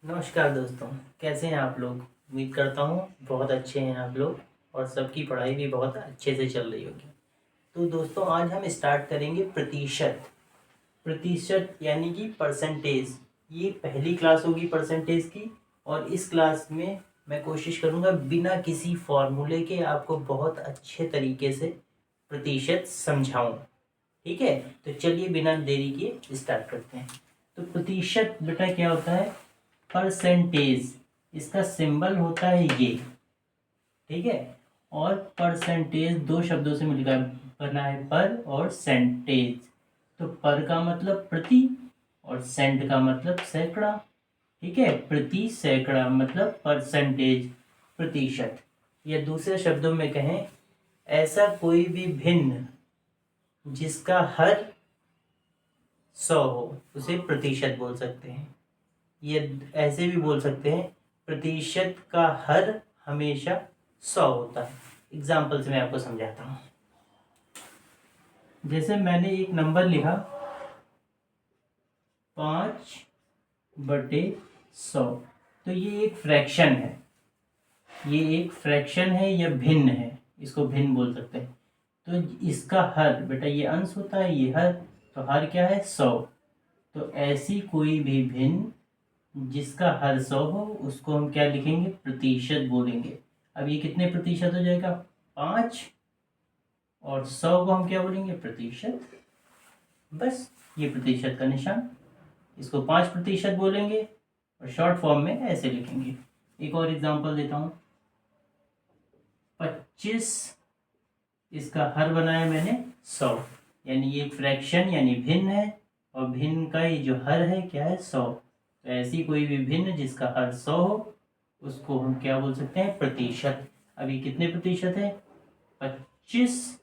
नमस्कार दोस्तों, कैसे हैं आप लोग। उम्मीद करता हूँ बहुत अच्छे हैं आप लोग और सबकी पढ़ाई भी बहुत अच्छे से चल रही होगी। तो दोस्तों आज हम स्टार्ट करेंगे प्रतिशत। प्रतिशत यानी कि परसेंटेज। ये पहली क्लास होगी परसेंटेज की और इस क्लास में मैं कोशिश करूँगा बिना किसी फॉर्मूले के आपको बहुत अच्छे तरीके से प्रतिशत समझाऊँ। ठीक है, तो चलिए बिना देरी के स्टार्ट करते हैं। तो प्रतिशत बेटा क्या होता है? परसेंटेज, इसका सिंबल होता है ये। ठीक है, और परसेंटेज दो शब्दों से मिलकर बना है, पर और सेंटेज। तो पर का मतलब प्रति और सेंट का मतलब सैकड़ा। ठीक है, प्रति सैकड़ा मतलब परसेंटेज, प्रतिशत। या दूसरे शब्दों में कहें, ऐसा कोई भी भिन्न जिसका हर 100 हो उसे प्रतिशत बोल सकते हैं। ये ऐसे भी बोल सकते हैं, प्रतिशत का हर हमेशा 100 होता है। एग्जाम्पल से मैं आपको समझाता हूँ। जैसे मैंने एक नंबर लिखा 5/100, तो ये एक फ्रैक्शन है। ये एक फ्रैक्शन है या भिन्न है, इसको भिन्न बोल सकते हैं। तो इसका हर बेटा ये अंश होता है, ये हर, तो हर क्या है? 100। तो ऐसी कोई भी भिन्न जिसका हर 100 हो उसको हम क्या लिखेंगे? प्रतिशत बोलेंगे। अब ये कितने प्रतिशत हो जाएगा? 5, और 100 को हम क्या बोलेंगे? प्रतिशत। बस ये प्रतिशत का निशान, इसको 5% बोलेंगे और शॉर्ट फॉर्म में ऐसे लिखेंगे। एक और एग्जांपल देता हूँ। 25, इसका हर बनाया मैंने 100, यानी ये फ्रैक्शन यानी भिन्न है, और भिन्न का ये जो हर है क्या है? 100। तो ऐसी कोई भी भिन्न जिसका हर 100 हो उसको हम क्या बोल सकते हैं? प्रतिशत। अभी कितने प्रतिशत है? 25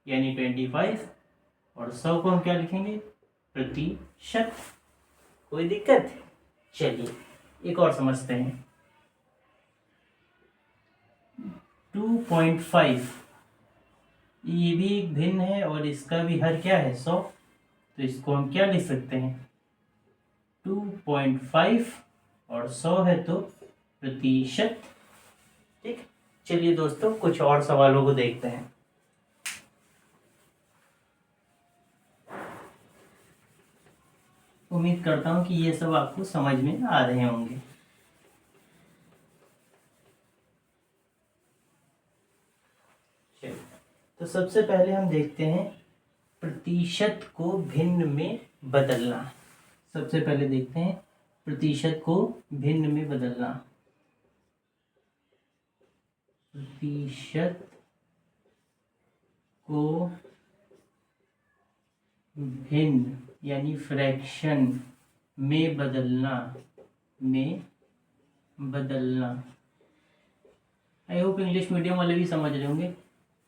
यानी 25, और 100 को हम क्या लिखेंगे? प्रतिशत। कोई दिक्कत? चलिए एक और समझते हैं। 2.5, ये भी एक भिन्न है और इसका भी हर क्या है? 100। तो इसको हम क्या लिख सकते हैं? 2.5 और 100 है तो प्रतिशत। ठीक, चलिए दोस्तों कुछ और सवालों को देखते हैं। उम्मीद करता हूं कि ये सब आपको समझ में आ रहे होंगे। तो सबसे पहले हम देखते हैं प्रतिशत को भिन्न में बदलना। सबसे पहले देखते हैं प्रतिशत को भिन्न में बदलना। प्रतिशत को भिन्न यानी फ्रैक्शन में बदलना, आई होप इंग्लिश मीडियम वाले भी समझ रहे होंगे।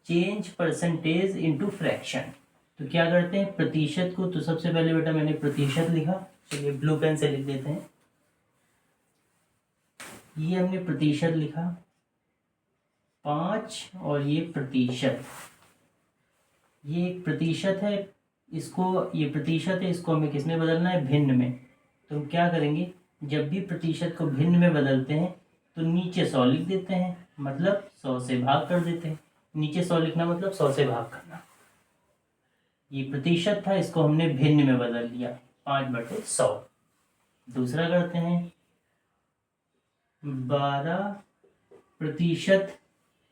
Change percentage into fraction. तो क्या करते हैं प्रतिशत को? तो सबसे पहले बेटा मैंने प्रतिशत लिखा, चलिए ब्लू पेन से लिख देते हैं। ये हमने प्रतिशत लिखा 5, और ये प्रतिशत, ये एक प्रतिशत है, इसको, ये प्रतिशत है, इसको हमें किस में बदलना है? भिन्न में। तो हम क्या करेंगे, जब भी प्रतिशत को भिन्न में बदलते हैं तो नीचे 100 लिख देते हैं, मतलब 100 से भाग कर देते हैं। नीचे 100 लिखना मतलब 100 से भाग करना। ये प्रतिशत था, इसको हमने भिन्न में बदल दिया, 5/100। दूसरा करते हैं 12%।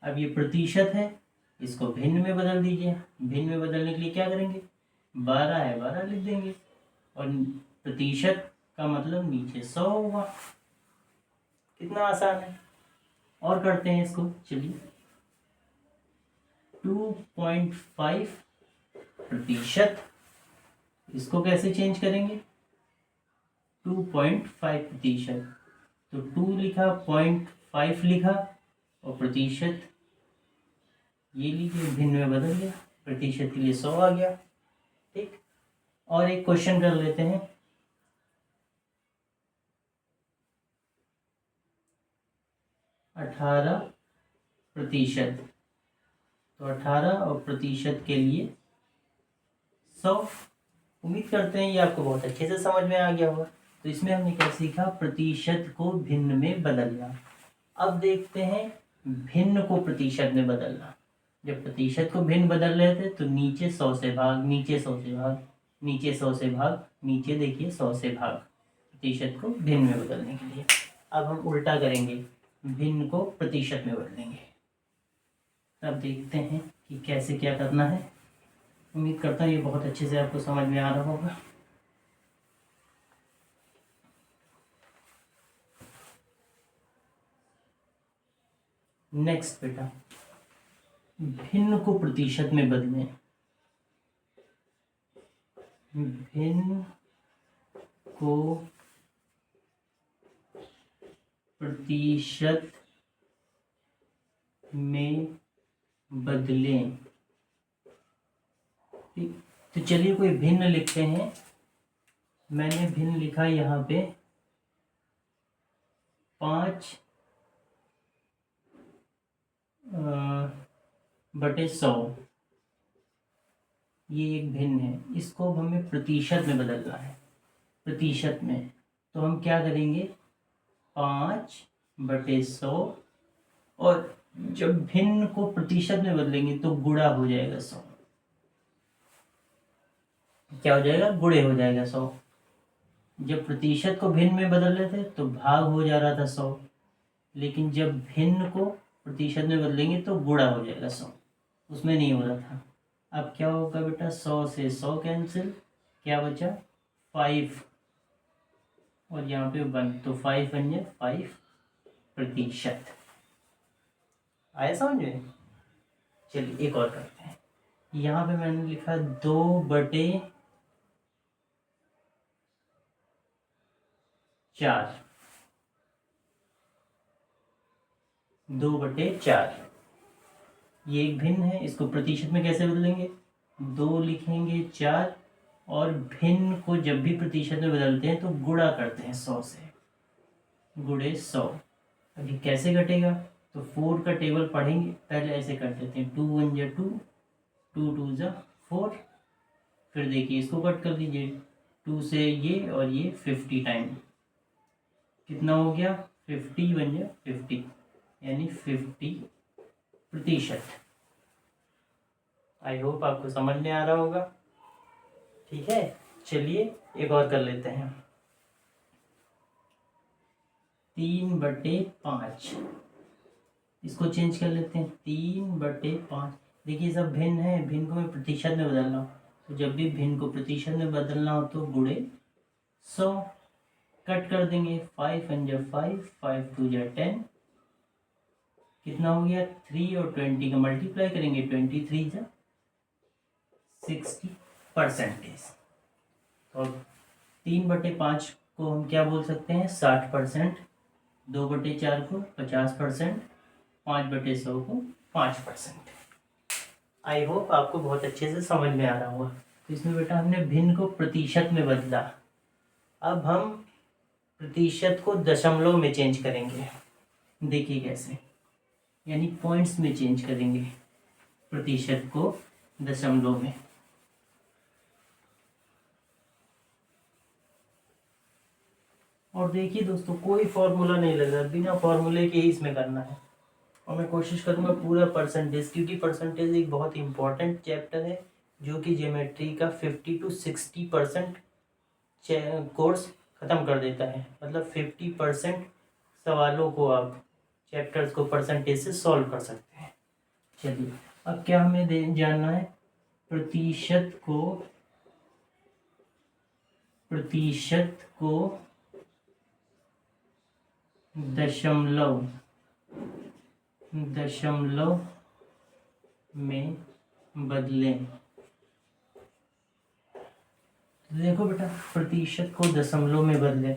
अब ये प्रतिशत है, इसको भिन्न में बदल दीजिए। भिन्न में बदलने के लिए क्या करेंगे? 12 है, 12 लिख देंगे, और प्रतिशत का मतलब नीचे 100 होगा। कितना आसान है। और करते हैं इसको, चलिए 2.5%, इसको कैसे चेंज करेंगे? 2.5%, तो 2 लिखा, 0.5 लिखा, और प्रतिशत ये लीजिए भिन्न में बदल गया, प्रतिशत के लिए 100 आ गया। ठीक, और एक क्वेश्चन कर लेते हैं। 18%, तो 18 और प्रतिशत के लिए 100। उम्मीद करते हैं ये आपको बहुत अच्छे से समझ में आ गया होगा। तो इसमें हमने क्या सीखा, प्रतिशत को भिन्न में बदलना। अब देखते हैं भिन्न को प्रतिशत में बदलना। जब प्रतिशत को भिन्न बदल रहे थे तो नीचे 100 से भाग, नीचे 100 से भाग, नीचे 100 से भाग, नीचे देखिए 100 से भाग, प्रतिशत को भिन्न में बदलने के लिए। अब हम उल्टा करेंगे, भिन्न को प्रतिशत में बदलेंगे। अब देखते हैं कि कैसे क्या करना है। उम्मीद करता हूँ ये बहुत अच्छे से आपको समझ में आ रहा होगा। नेक्स्ट बेटा, भिन्न को प्रतिशत में बदलें। भिन्न को प्रतिशत में बदलें। तो चलिए कोई भिन्न लिखते हैं। मैंने भिन्न लिखा यहाँ पे 5/100। ये एक भिन्न है, इसको हमें प्रतिशत में बदलना है। प्रतिशत में तो हम क्या करेंगे, 5/100, और जब भिन्न को प्रतिशत में बदलेंगे तो गुणा हो जाएगा 100। क्या हो जाएगा, गुणे हो जाएगा 100। जब प्रतिशत को भिन्न में बदल रहे थे तो भाग हो जा रहा था 100, लेकिन जब भिन्न को प्रतिशत में बदलेंगे तो गुणा हो जाएगा 100, उसमें नहीं हो रहा था। अब क्या होगा बेटा, 100 से 100 कैंसिल, क्या बचा 5, और यहाँ पे 1, तो 5 बन जाए 5%। आया समझ में। चलिए एक और करते हैं। यहाँ पे मैंने लिखा 2/4। 2/4 ये एक भिन्न है, इसको प्रतिशत में कैसे बदलेंगे, 2 लिखेंगे 4, और भिन्न को जब भी प्रतिशत में बदलते हैं तो गुणा करते हैं 100 से, गुणे 100। अब ये कैसे घटेगा, तो 4 का टेबल पढ़ेंगे, पहले ऐसे कर देते हैं, 2 1 जा 2, 2 2 जा 4, फिर देखिए इसको कट कर दीजिए, 2 से ये और ये 50 टाइम, कितना हो गया 50 बन गया 50, यानी 50%। आई होप आपको समझ में आ रहा होगा। ठीक है, चलिए एक और कर लेते हैं। 3/5, इसको चेंज कर लेते हैं, 3/5। देखिए सब भिन्न है, भिन्न को मैं प्रतिशत में बदलना हो, तो जब भी भिन्न को प्रतिशत में बदलना हो तो गुणे 100, कट कर देंगे, 5 1 जा 5, 5 2 जा 10, कितना हो गया 3, और 20 का मल्टीप्लाई करेंगे, 23 जा 60%। और 3/5 को हम क्या बोल सकते हैं, 60%, 2/4 को 50%, 5/100 को 5%। आई होप आपको बहुत अच्छे से समझ में आ रहा होगा। तो इसमें बेटा हमने भिन्न को प्रतिशत में बदला। अब हम प्रतिशत को दशमलव में चेंज करेंगे। देखिए कैसे, यानी पॉइंट्स में चेंज करेंगे प्रतिशत को दशमलव में। और देखिए दोस्तों, कोई फॉर्मूला नहीं लग रहा, बिना फॉर्मूले के ही इसमें करना है। और मैं कोशिश करूँगा पूरा परसेंटेज, क्योंकि परसेंटेज एक बहुत इंपॉर्टेंट चैप्टर है जो कि ज्योमेट्री का 50 to 60% कोर्स ख़त्म कर देता है। मतलब 50% सवालों को आप चैप्टर्स को परसेंटेज से सॉल्व कर सकते हैं। चलिए अब क्या हमें जानना है, प्रतिशत को दशमलव में बदलें। देखो बेटा, प्रतिशत को दशमलव में बदलें,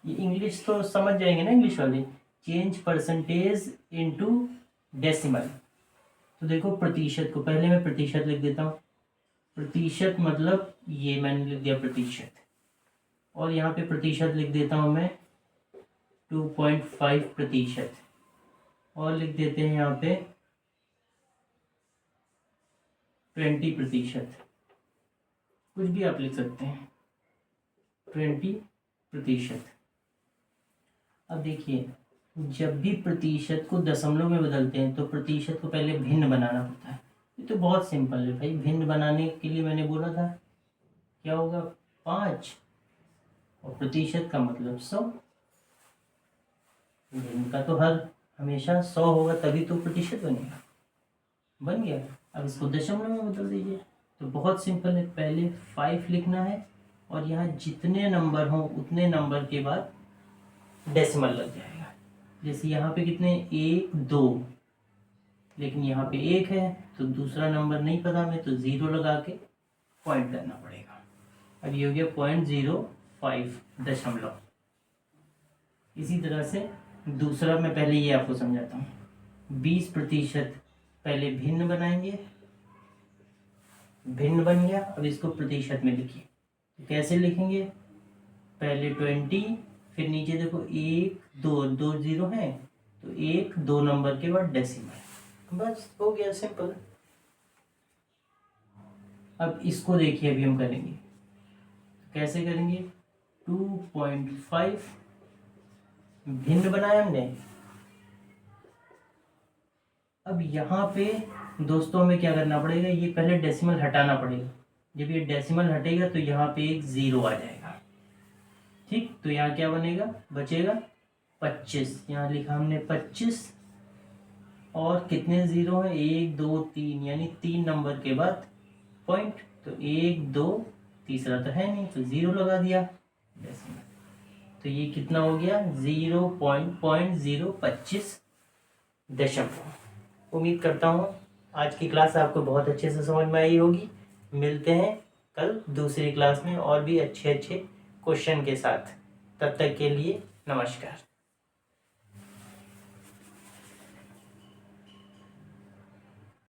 ये इंग्लिश तो समझ जाएंगे ना, इंग्लिश वाले, चेंज परसेंटेज इनटू डेसिमल। तो देखो प्रतिशत को, पहले मैं प्रतिशत लिख देता हूँ। प्रतिशत मतलब ये मैंने लिख दिया प्रतिशत, और यहाँ पे प्रतिशत लिख देता हूँ मैं 2.5%, और लिख देते हैं यहाँ पे 20%, कुछ भी आप लिख सकते हैं। 20%। अब देखिए, जब भी प्रतिशत को दशमलव में बदलते हैं तो प्रतिशत को पहले भिन्न बनाना पड़ता है। ये तो बहुत सिंपल है भाई। भिन्न बनाने के लिए मैंने बोला था क्या होगा, 5, और प्रतिशत का मतलब 100। भिन्न का तो हर हमेशा 100 होगा, तभी तो प्रतिशत बनेगा। बन गया। अब इसको दशमलव में बदल दीजिए। तो बहुत सिंपल है, पहले 5 लिखना है और यहाँ जितने नंबर हों उतने नंबर के बाद डेसिमल लग जाएगा। जैसे यहाँ पे कितने, 1 2, लेकिन यहाँ पे 1 है तो दूसरा नंबर नहीं पता हमें, तो 0 लगा के पॉइंट करना पड़ेगा। अब ये हो गया 0.05 दशमलव। इसी तरह से दूसरा, मैं पहले ये आपको समझाता हूँ। 20% पहले भिन्न बनाएंगे, भिन्न बन गया। अब इसको प्रतिशत में लिखिए। तो कैसे लिखेंगे, पहले 20, फिर नीचे देखो 1 2, 2 0 है तो 1 2 नंबर के बाद डेसिमल, बस हो गया, सिंपल। अब इसको देखिए, अभी हम करेंगे। कैसे करेंगे, 2.5 भिन्न बनाया हमने। अब यहाँ पे दोस्तों हमें क्या करना पड़ेगा, ये पहले डेसिमल हटाना पड़ेगा। जब ये डेसिमल हटेगा तो यहाँ पे एक 0 आ जाएगा। ठीक, तो यहाँ क्या बनेगा, बचेगा 25। यहाँ लिखा हमने 25, और कितने 0 है, 1 2 3, यानी 3 नंबर के बाद पॉइंट। तो 1 2, तीसरा तो है नहीं तो 0 लगा दिया डेसिमल। तो ये कितना हो गया, 0.025 दशमलव। उम्मीद करता हूँ आज की क्लास आपको बहुत अच्छे से समझ में आई होगी। मिलते हैं कल दूसरी क्लास में और भी अच्छे अच्छे क्वेश्चन के साथ। तब तक के लिए नमस्कार।